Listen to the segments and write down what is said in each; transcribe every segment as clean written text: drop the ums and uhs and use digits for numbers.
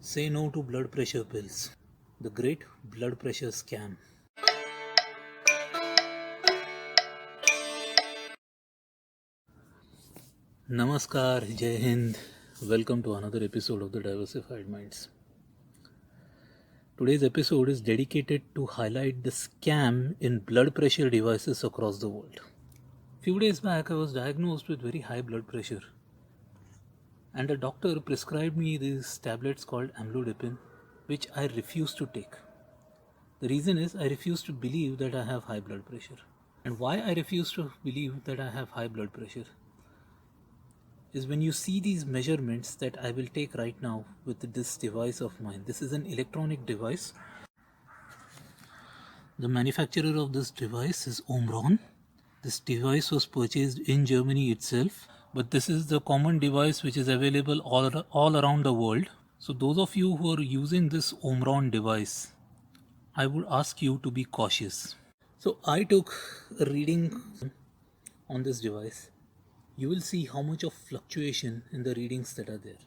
Say no to blood pressure pills. The great blood pressure scam. Namaskar, Jai Hind. Welcome to another episode of the Diversified Minds. Today's episode is dedicated to highlight the scam in blood pressure devices across the world. Few days back, I was diagnosed with very high blood pressure, and a doctor prescribed me these tablets called amlodopin, which I refuse to take. The reason is I refuse to believe that I have high blood pressure. And why I refuse to believe that I have high blood pressure is when you see these measurements that I will take right now with this device of mine. This is an electronic device. The manufacturer of this device is Omron. This device was purchased in Germany itself, but this is the common device which is available all around the world. So those of you who are using this Omron device, I would ask you to be cautious. So I took a reading on this device. You will see how much of fluctuation in the readings that are there.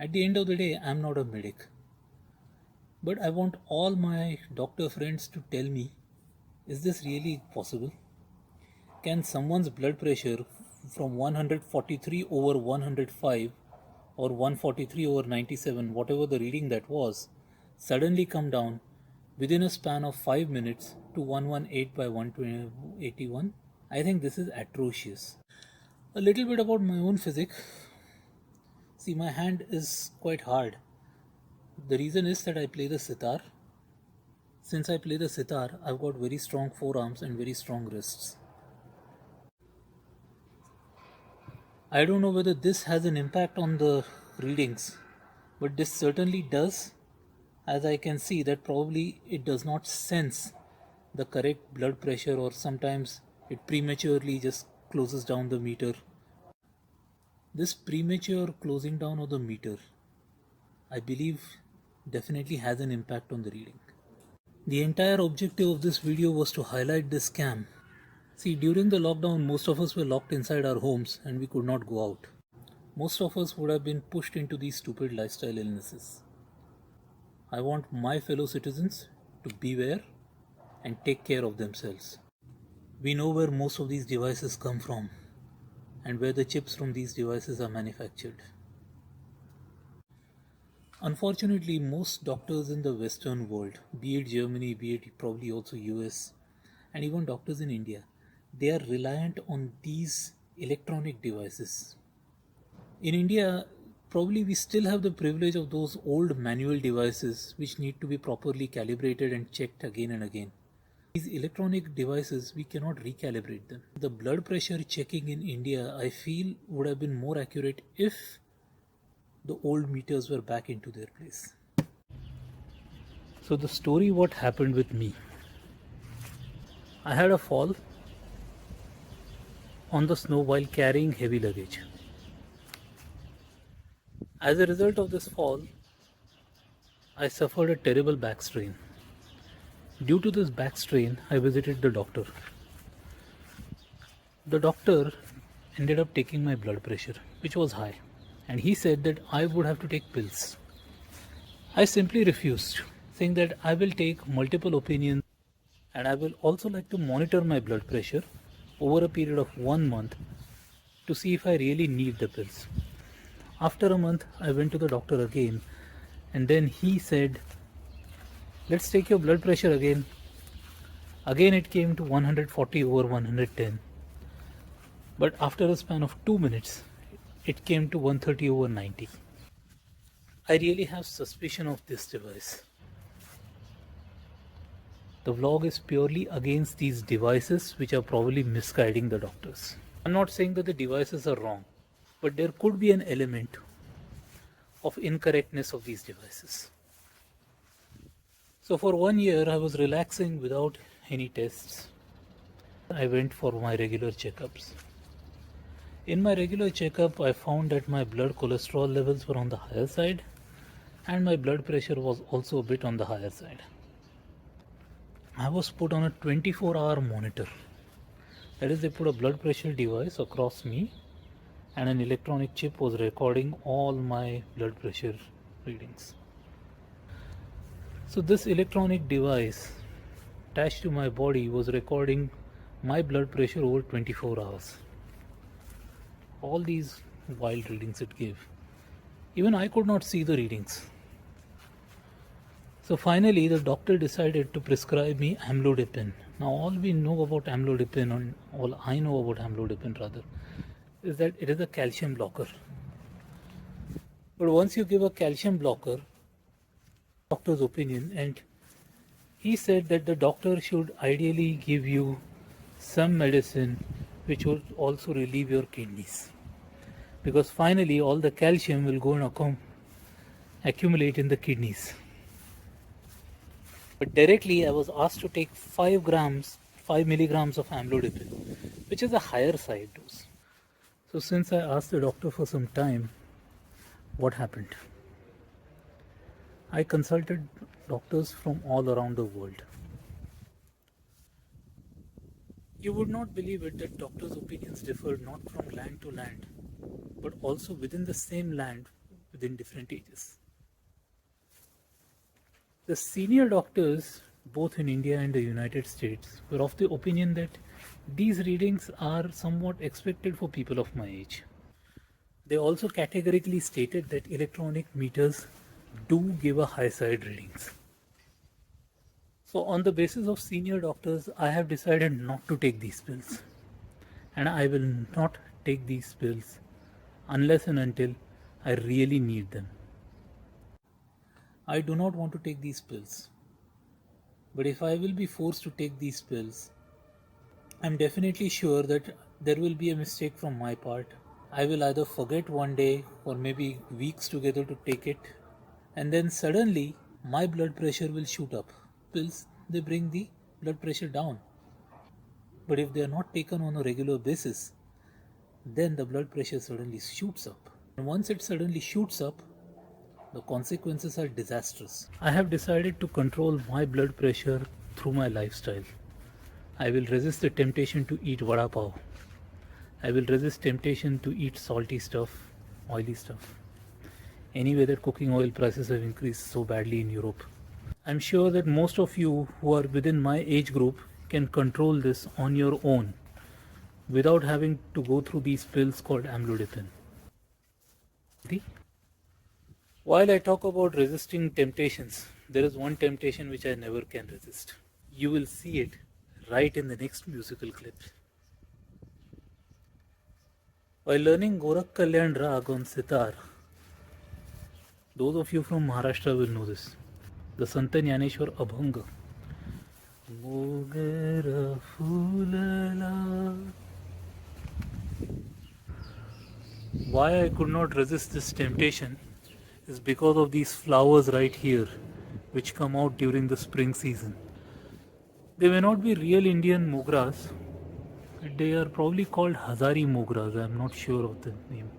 At the end of the day, I'm not a medic, but I want all my doctor friends to tell me, is this really possible? Can someone's blood pressure from 143 over 105 or 143 over 97, whatever the reading that was, suddenly come down within a span of 5 minutes to 118 by 181. I think this is atrocious. A little bit about my own physics. See, my hand is quite hard. The reason is that I play the sitar. Since I play the sitar, I've got very strong forearms and very strong wrists. I don't know whether this has an impact on the readings, but this certainly does, as I can see that probably it does not sense the correct blood pressure, or sometimes it prematurely just closes down the meter. This premature closing down of the meter, I believe, definitely has an impact on the reading. The entire objective of this video was to highlight this scam. See, during the lockdown, most of us were locked inside our homes and we could not go out. Most of us would have been pushed into these stupid lifestyle illnesses. I want my fellow citizens to beware and take care of themselves. We know where most of these devices come from and where the chips from these devices are manufactured. Unfortunately, most doctors in the Western world, be it Germany, be it probably also US, and even doctors in India, they are reliant on these electronic devices. In India, probably we still have the privilege of those old manual devices which need to be properly calibrated and checked again and again. These electronic devices, we cannot recalibrate them. The blood pressure checking in India, I feel, would have been more accurate if the old meters were back into their place. So the story what happened with me. I had a fall on the snow while carrying heavy luggage. As a result of this fall, I suffered a terrible back strain. Due to this back strain, I visited the doctor. The doctor ended up taking my blood pressure, which was high, and he said that I would have to take pills. I simply refused, saying that I will take multiple opinions and I will also like to monitor my blood pressure over a period of 1 month to see if I really need the pills. After a month, I went to the doctor again, and then he said, let's take your blood pressure again. Again it came to 140 over 110. But after a span of 2 minutes, it came to 130 over 90. I really have suspicion of this device. The vlog is purely against these devices which are probably misguiding the doctors. I'm not saying that the devices are wrong, but there could be an element of incorrectness of these devices. So for 1 year I was relaxing without any tests. I went for my regular checkups. In my regular checkup, I found that my blood cholesterol levels were on the higher side and my blood pressure was also a bit on the higher side. I was put on a 24-hour monitor. That is, they put a blood pressure device across me and an electronic chip was recording all my blood pressure readings. So this electronic device attached to my body was recording my blood pressure over 24 hours. All these wild readings it gave. Even I could not see the readings. So finally the doctor decided to prescribe me amlodopin. Now all we know about amlodopin, and all I know about amlodopin rather, is that it is a calcium blocker. But once you give a calcium blocker, doctor's opinion, and he said that the doctor should ideally give you some medicine which will also relieve your kidneys, because finally all the calcium will go and accumulate in the kidneys. But directly I was asked to take 5 milligrams of amlodipine, which is a higher side dose. So since I asked the doctor for some time, what happened? I consulted doctors from all around the world. You would not believe it that doctors' opinions differed not from land to land, but also within the same land within different ages. The senior doctors, both in India and the United States, were of the opinion that these readings are somewhat expected for people of my age. They also categorically stated that electronic meters do give a high side readings. So on the basis of senior doctors, I have decided not to take these pills. And I will not take these pills unless and until I really need them. I do not want to take these pills. But if I will be forced to take these pills, I'm definitely sure that there will be a mistake from my part. I will either forget one day or maybe weeks together to take it, and then suddenly my blood pressure will shoot up. Pills, they bring the blood pressure down. But if they are not taken on a regular basis, then the blood pressure suddenly shoots up. And once it suddenly shoots up, the consequences are disastrous. I have decided to control my blood pressure through my lifestyle. I will resist the temptation to eat vada pav. I will resist temptation to eat salty stuff, oily stuff. Anyway, that cooking oil prices have increased so badly in Europe. I'm sure that most of you who are within my age group can control this on your own without having to go through these pills called amlodopin. While I talk about resisting temptations, there is one temptation which I never can resist. You will see it right in the next musical clip. While learning Gorak Kalyan Rag on sitar, those of you from Maharashtra will know this. The Santan Yaneshwar Abhanga. Mogera Fulala. Why I could not resist this temptation is because of these flowers right here, which come out during the spring season. They may not be real Indian mogras. They are probably called Hazari mogras. I am not sure of the name.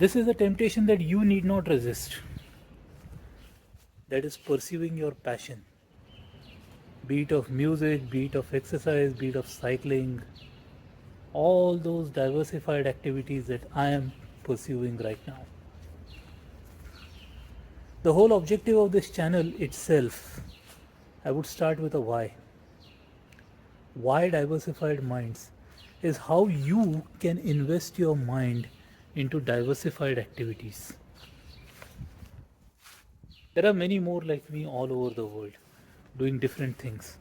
This is a temptation that you need not resist. That is pursuing your passion. Be it of music, be it of exercise, be it of cycling, all those diversified activities that I am pursuing right now. The whole objective of this channel itself, I would start with a why. Why diversified minds is how you can invest your mind into diversified activities. There are many more like me all over the world doing different things.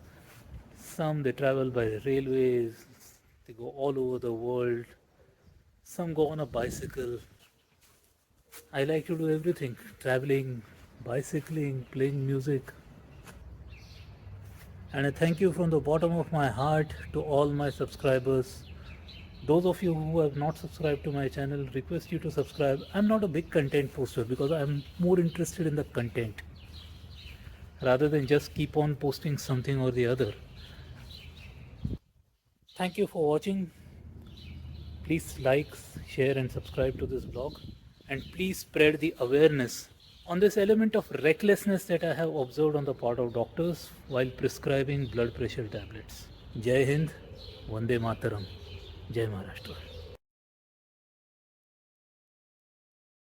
Some they travel by railways, they go all over the world. Some go on a bicycle. I like to do everything: traveling, bicycling, playing music. And I thank you from the bottom of my heart to all my subscribers. Those of you who have not subscribed to my channel, request you to subscribe. I'm not a big content poster because I'm more interested in the content rather than just keep on posting something or the other. Thank you for watching. Please like, share, and subscribe to this blog. And please spread the awareness on this element of recklessness that I have observed on the part of doctors while prescribing blood pressure tablets. Jai Hind, Vande Mataram, Jai Maharashtra.